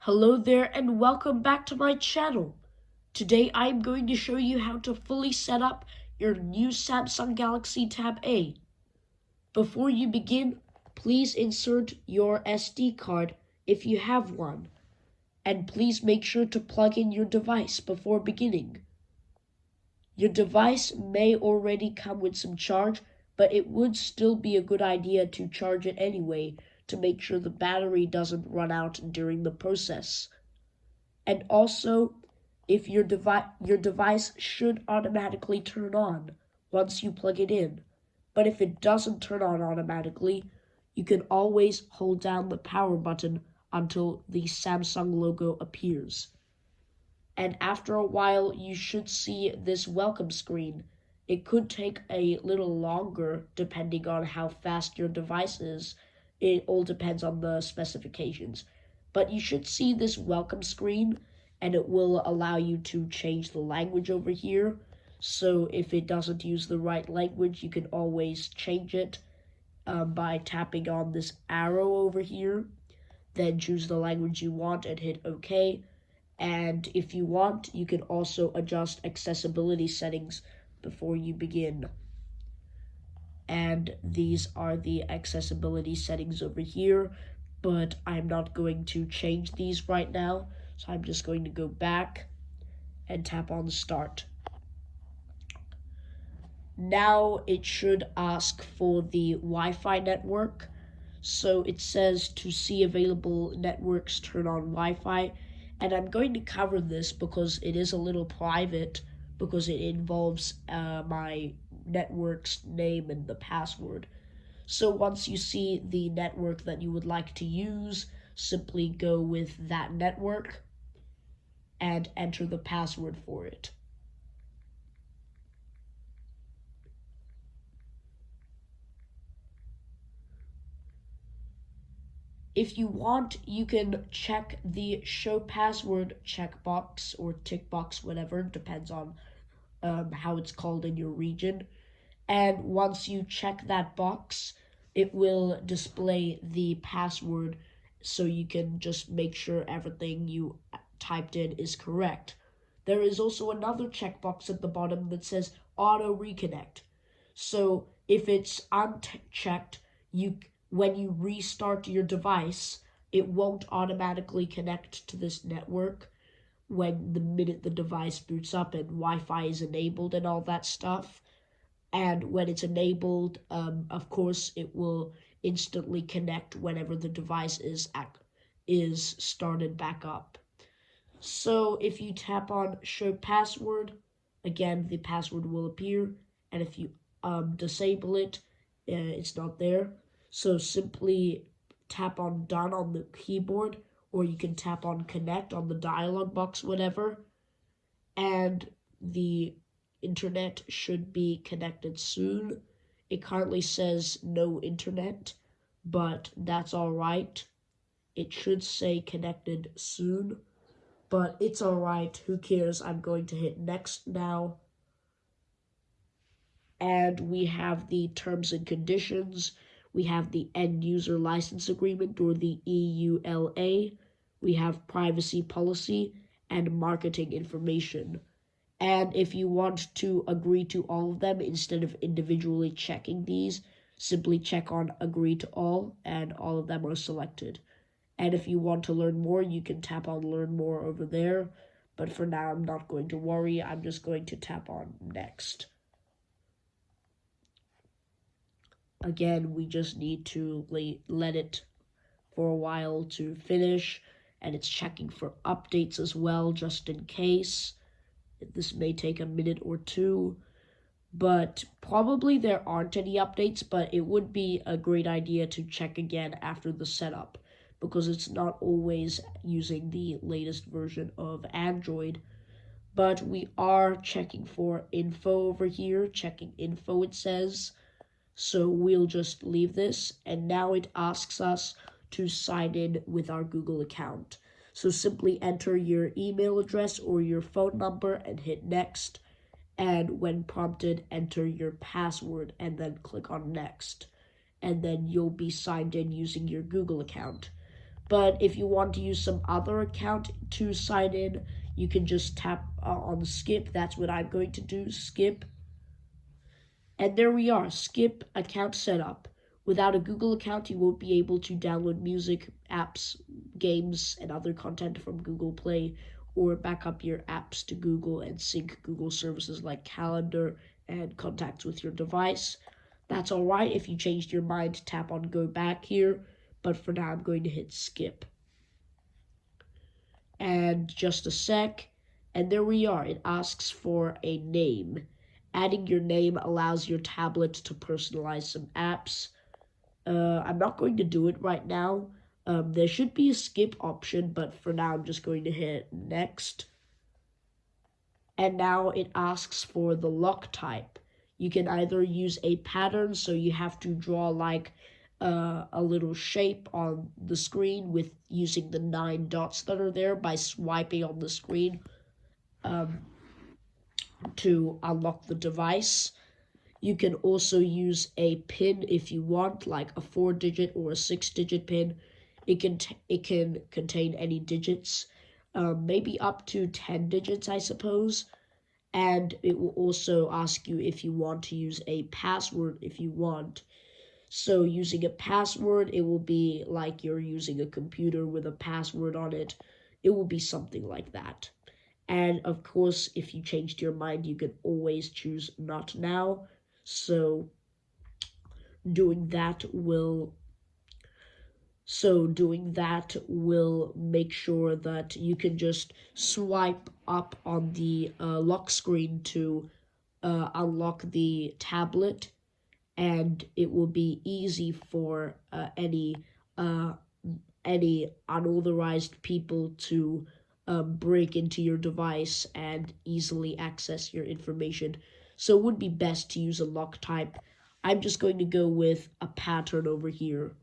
Hello there and welcome back to my channel. Today I'm going to show you how to fully set up your new Samsung Galaxy Tab A. Before you begin, please insert your SD card if you have one, and please make sure to plug in your device before beginning. Your device may already come with some charge, but it would still be a good idea to charge it anyway to make sure the battery doesn't run out during the process. And also, if your device should automatically turn on once you plug it in. But if it doesn't turn on automatically, you can always hold down the power button until the Samsung logo appears. And after a while, you should see this welcome screen. It could take a little longer depending on how fast your device is. It all depends on the specifications. But you should see this welcome screen, and it will allow you to change the language over here. So if it doesn't use the right language, you can always change it by tapping on this arrow over here. Then choose the language you want and hit OK. And if you want, you can also adjust accessibility settings before you begin. And these are the accessibility settings over here, but I'm not going to change these right now, so I'm just going to go back and tap on start. Now it should ask for the Wi-Fi network. So it says to see available networks, turn on Wi-Fi. And I'm going to cover this because it is a little private, because it involves my network's name and the password. So once you see the network that you would like to use, simply go with that network and enter the password for it. If you want, you can check the show password checkbox or tick box, whatever, depends on how it's called in your region. And once you check that box, it will display the password so you can just make sure everything you typed in is correct. There is also another checkbox at the bottom that says auto reconnect. So if it's unchecked, when you restart your device, it won't automatically connect to this network when the minute the device boots up and Wi-Fi is enabled and all that stuff. And when it's enabled, of course, it will instantly connect whenever the device is started back up. So if you tap on show password, again, the password will appear. And if you disable it, it's not there. So simply tap on done on the keyboard, or you can tap on connect on the dialog box, whatever. And the internet should be connected soon. It currently says no internet, but that's all right. It should say connected soon, but it's all right. Who cares? I'm going to hit next now. And we have the terms and conditions. We have the end user license agreement, or the EULA. We have privacy policy and marketing information. And if you want to agree to all of them instead of individually checking these, simply check on agree to all, and all of them are selected. And if you want to learn more, you can tap on learn more over there. But for now, I'm not going to worry. I'm just going to tap on next. Again, we just need to let it for a while to finish, and it's checking for updates as well, just in case. This may take a minute or two, but probably there aren't any updates, but it would be a great idea to check again after the setup, because it's not always using the latest version of Android. But we are checking for info over here, checking info it says. So we'll just leave this, and now it asks us to sign in with our Google account. So simply enter your email address or your phone number and hit next. And when prompted, enter your password and then click on next. And then you'll be signed in using your Google account. But if you want to use some other account to sign in, you can just tap on skip. That's what I'm going to do, skip. And there we are, skip account setup. Without a Google account, you won't be able to download music, apps, games, and other content from Google Play, or back up your apps to Google and sync Google services like Calendar and contacts with your device. That's alright. If you changed your mind, tap on go back here, but for now I'm going to hit skip. And just a sec, and there we are. It asks for a name. Adding your name allows your tablet to personalize some apps. I'm not going to do it right now. There should be a skip option, but for now I'm just going to hit next. And now it asks for the lock type. You can either use a pattern, so you have to draw like a little shape on the screen with using the 9 dots that are there by swiping on the screen to unlock the device. You can also use a pin if you want, like a 4-digit or a 6-digit pin. It can contain any digits, maybe up to 10 digits, I suppose. And it will also ask you if you want to use a password if you want. So using a password, it will be like you're using a computer with a password on it. It will be something like that. And of course, if you changed your mind, you can always choose not now. So doing that will make sure that you can just swipe up on the lock screen to unlock the tablet, and it will be easy for any unauthorized people to break into your device and easily access your information. So it would be best to use a lock type. I'm just going to go with a pattern over here.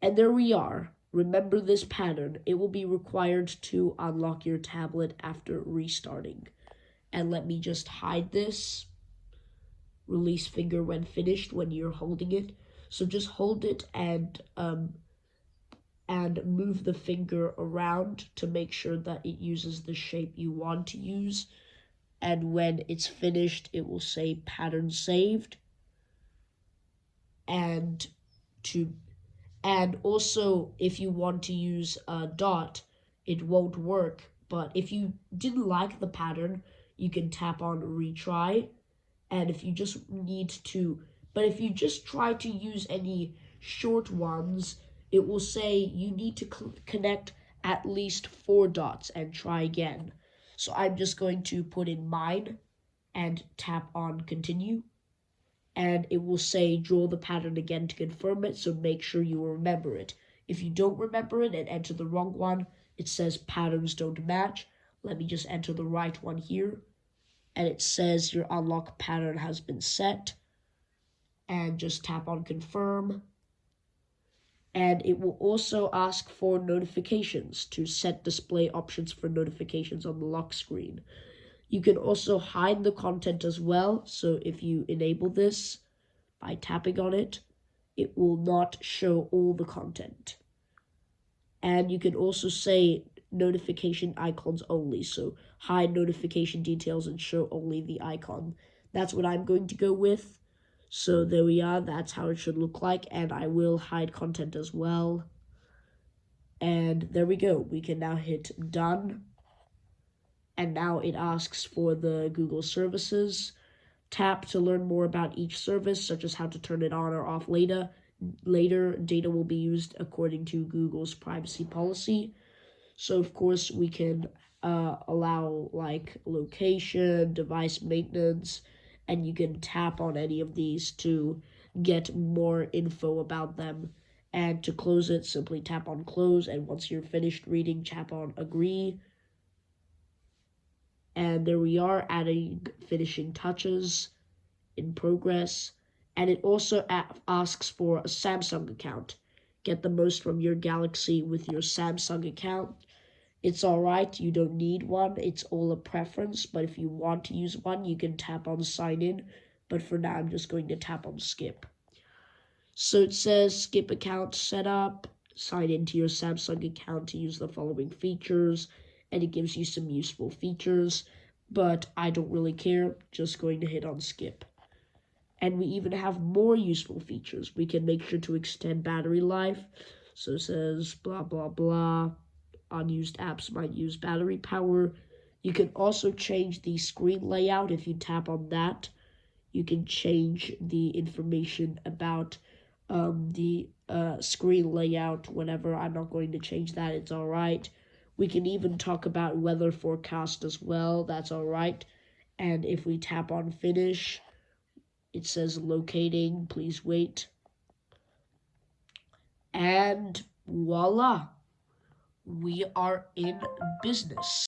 And there we are. Remember this pattern. It will be required to unlock your tablet after restarting. And let me just hide this. Release finger when finished when you're holding it. So just hold it and move the finger around to make sure that it uses the shape you want to use. And when it's finished, it will say pattern saved. And also, if you want to use a dot, it won't work. But if you didn't like the pattern, you can tap on retry. And if you just try to use any short ones, it will say you need to connect at least 4 dots and try again. So I'm just going to put in mine and tap on continue. And it will say draw the pattern again to confirm it, so make sure you remember it. If you don't remember it and enter the wrong one, it says patterns don't match. Let me just enter the right one here. And it says your unlock pattern has been set. And just tap on confirm. And it will also ask for notifications to set display options for notifications on the lock screen. You can also hide the content as well. So if you enable this by tapping on it, it will not show all the content. And you can also say notification icons only. So hide notification details and show only the icon. That's what I'm going to go with. So there we are. That's how it should look like. And I will hide content as well. And there we go. We can now hit done. And now it asks for the Google services. Tap to learn more about each service, such as how to turn it on or off later. Data will be used according to Google's privacy policy. So, of course, we can allow like location, device maintenance, and you can tap on any of these to get more info about them. And to close it, simply tap on close, and once you're finished reading, tap on agree. And there we are, adding finishing touches in progress. And it also asks for a Samsung account. Get the most from your Galaxy with your Samsung account. It's alright, you don't need one. It's all a preference, but if you want to use one, you can tap on sign in. But for now, I'm just going to tap on skip. So it says skip account setup, sign into your Samsung account to use the following features, and it gives you some useful features, but I don't really care, just going to hit on skip. And we even have more useful features. We can make sure to extend battery life. So it says blah, blah, blah. Unused apps might use battery power. You can also change the screen layout if you tap on that. You can change the information about the screen layout whenever. I'm not going to change that. It's all right. We can even talk about weather forecast as well. That's all right. And if we tap on finish, it says locating, please wait. And voila, we are in business.